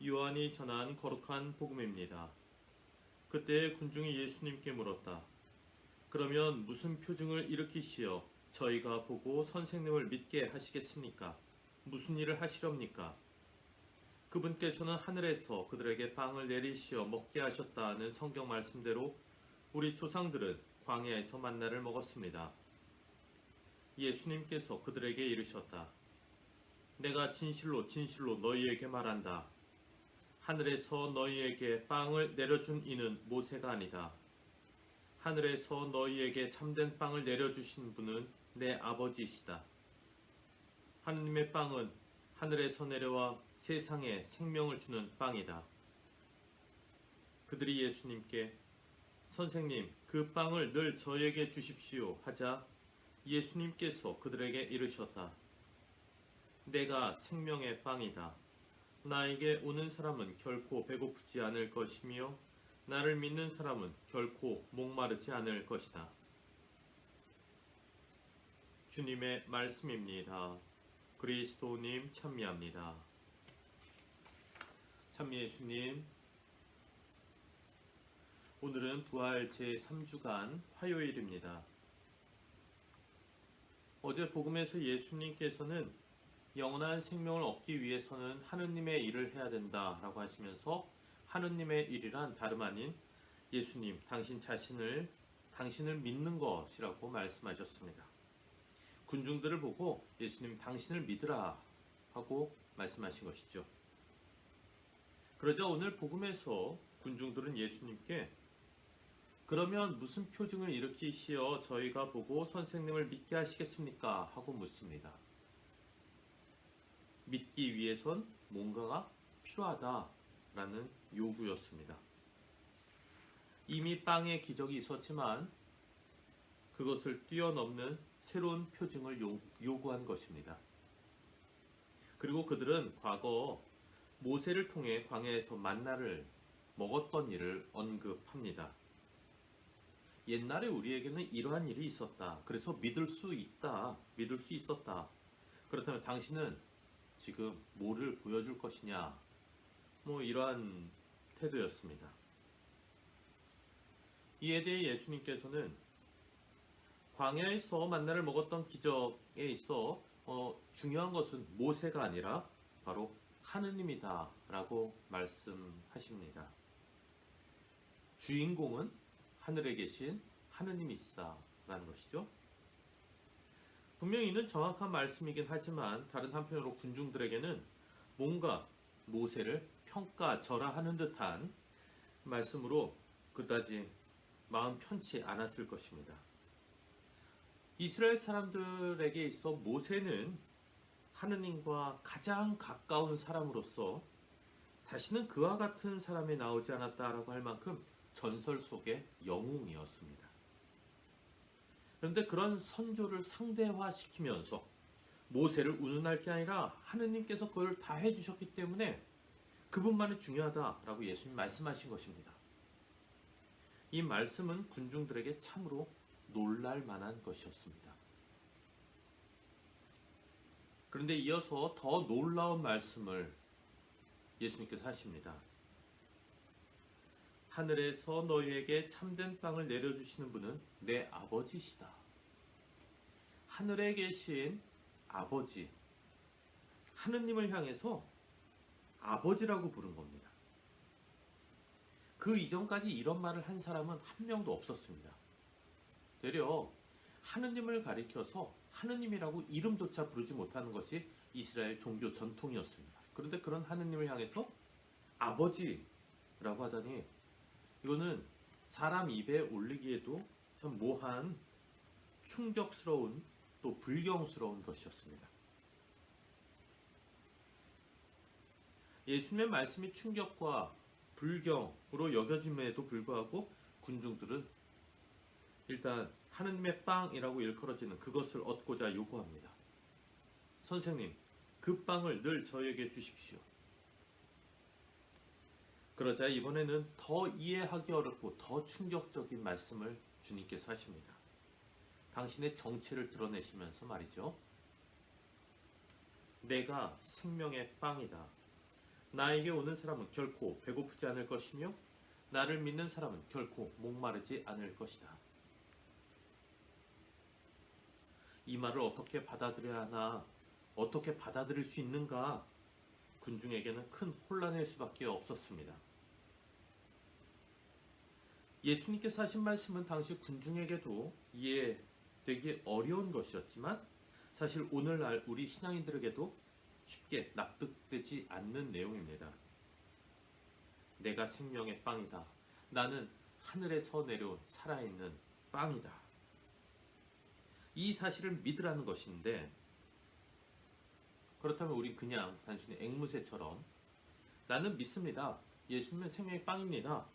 요한이 전한 거룩한 복음입니다. 그때 군중이 예수님께 물었다. 그러면 무슨 표징을 일으키시어 저희가 보고 선생님을 믿게 하시겠습니까? 무슨 일을 하시렵니까? 그분께서는 하늘에서 그들에게 빵을 내리시어 먹게 하셨다는 성경 말씀대로 우리 조상들은 광야에서 만나를 먹었습니다. 예수님께서 그들에게 이르셨다. 내가 진실로 진실로 너희에게 말한다. 하늘에서 너희에게 빵을 내려준 이는 모세가 아니다. 하늘에서 너희에게 참된 빵을 내려주신 분은 내 아버지이시다. 하느님의 빵은 하늘에서 내려와 세상에 생명을 주는 빵이다. 그들이 예수님께 선생님, 그 빵을 늘 저에게 주십시오 하자 예수님께서 그들에게 이르셨다. 내가 생명의 빵이다. 나에게 오는 사람은 결코 배고프지 않을 것이며 나를 믿는 사람은 결코 목마르지 않을 것이다. 주님의 말씀입니다. 그리스도님 찬미합니다. 찬미 예수님, 오늘은 부활 제3주간 화요일입니다. 어제 복음에서 예수님께서는 영원한 생명을 얻기 위해서는 하느님의 일을 해야 된다라고 하시면서 하느님의 일이란 다름 아닌 예수님, 당신을 믿는 것이라고 말씀하셨습니다. 군중들을 보고 예수님 당신을 믿으라 하고 말씀하신 것이죠. 그러자 오늘 복음에서 군중들은 예수님께 그러면 무슨 표징을 일으키시어 저희가 보고 선생님을 믿게 하시겠습니까? 하고 묻습니다. 믿기 위해선 뭔가가 필요하다라는 요구였습니다. 이미 빵의 기적이 있었지만 그것을 뛰어넘는 새로운 표징을 요구한 것입니다. 그리고 그들은 과거 모세를 통해 광야에서 만나를 먹었던 일을 언급합니다. 옛날에 우리에게는 이러한 일이 있었다. 그래서 믿을 수 있었다. 그렇다면 당신은 지금 뭐를 보여줄 것이냐? 이러한 태도였습니다. 이에 대해 예수님께서는 광야에서 만나를 먹었던 기적에 있어 중요한 것은 모세가 아니라 바로 하느님이다 라고 말씀하십니다. 주인공은 하늘에 계신 하느님이시다 라는 것이죠. 분명히 이는 정확한 말씀이긴 하지만 다른 한편으로 군중들에게는 뭔가 모세를 평가절하하는 듯한 말씀으로 그다지 마음 편치 않았을 것입니다. 이스라엘 사람들에게 있어 모세는 하느님과 가장 가까운 사람으로서 다시는 그와 같은 사람이 나오지 않았다라고 할 만큼 전설 속의 영웅이었습니다. 그런데 그런 선조를 상대화시키면서 모세를 운운할 게 아니라 하느님께서 그걸 다 해주셨기 때문에 그분만이 중요하다라고 예수님 말씀하신 것입니다. 이 말씀은 군중들에게 참으로 놀랄 만한 것이었습니다. 그런데 이어서 더 놀라운 말씀을 예수님께서 하십니다. 하늘에서 너희에게 참된 빵을 내려주시는 분은 내 아버지시다. 하늘에 계신 아버지, 하느님을 향해서 아버지라고 부른 겁니다. 그 이전까지 이런 말을 한 사람은 한 명도 없었습니다. 되려 하느님을 가리켜서 하느님이라고 이름조차 부르지 못하는 것이 이스라엘 종교 전통이었습니다. 그런데 그런 하느님을 향해서 아버지라고 하다니 이거는 사람 입에 올리기에도 참 모한 충격스러운 또 불경스러운 것이었습니다. 예수님의 말씀이 충격과 불경으로 여겨짐에도 불구하고 군중들은 일단 하느님의 빵이라고 일컬어지는 그것을 얻고자 요구합니다. 선생님, 그 빵을 늘 저에게 주십시오. 그러자 이번에는 더 이해하기 어렵고 더 충격적인 말씀을 주님께서 하십니다. 당신의 정체를 드러내시면서 말이죠. 내가 생명의 빵이다. 나에게 오는 사람은 결코 배고프지 않을 것이며 나를 믿는 사람은 결코 목마르지 않을 것이다. 이 말을 어떻게 받아들여야 하나, 어떻게 받아들일 수 있는가, 군중에게는 큰 혼란일 수밖에 없었습니다. 예수님께서 하신 말씀은 당시 군중에게도 이해되기 어려운 것이었지만 사실 오늘날 우리 신앙인들에게도 쉽게 납득되지 않는 내용입니다. 내가 생명의 빵이다. 나는 하늘에서 내려온 살아있는 빵이다. 이 사실을 믿으라는 것인데, 그렇다면 우리 그냥 단순히 앵무새처럼 나는 믿습니다. 예수님은 생명의 빵입니다.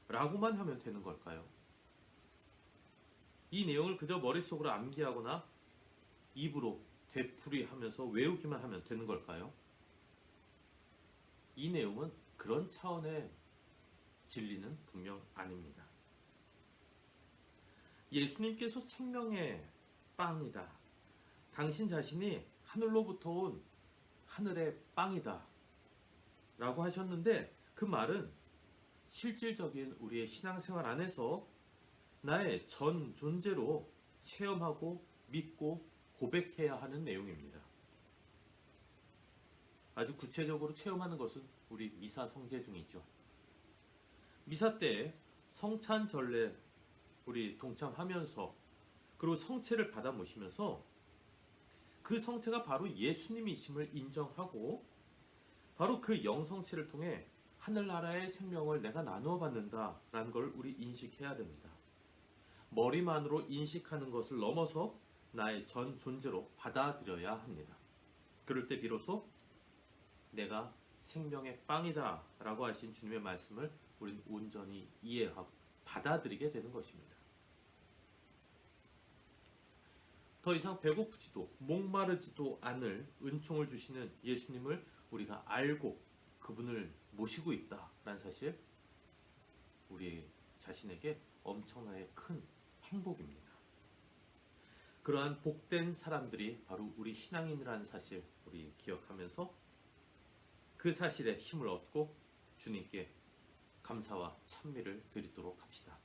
라고만 하면 되는 걸까요? 이 내용을 그저 머릿속으로 암기하거나 입으로 되풀이하면서 외우기만 하면 되는 걸까요? 이 내용은 그런 차원의 진리는 분명 아닙니다. 예수님께서 생명의 빵이다. 당신 자신이 하늘로부터 온 하늘의 빵이다. 라고 하셨는데 그 말은 실질적인 우리의 신앙생활 안에서 나의 전 존재로 체험하고 믿고 고백해야 하는 내용입니다. 아주 구체적으로 체험하는 것은 우리 미사 성제 중이죠. 미사 때 성찬 전례 우리 동참하면서 그리고 성체를 받아 모시면서 그 성체가 바로 예수님이심을 인정하고 바로 그 영성체를 통해 하늘나라의 생명을 내가 나누어 받는다라는 걸 우리 인식해야 됩니다. 머리만으로 인식하는 것을 넘어서 나의 전 존재로 받아들여야 합니다. 그럴 때 비로소 내가 생명의 빵이다 라고 하신 주님의 말씀을 우리는 온전히 이해하고 받아들이게 되는 것입니다. 더 이상 배고프지도 목마르지도 않을 은총을 주시는 예수님을 우리가 알고 그분을 모시고 있다라는 사실, 우리 자신에게 엄청나게 큰 행복입니다. 그러한 복된 사람들이 바로 우리 신앙인이라는 사실 우리 기억하면서 그 사실에 힘을 얻고 주님께 감사와 찬미를 드리도록 합시다.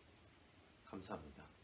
감사합니다.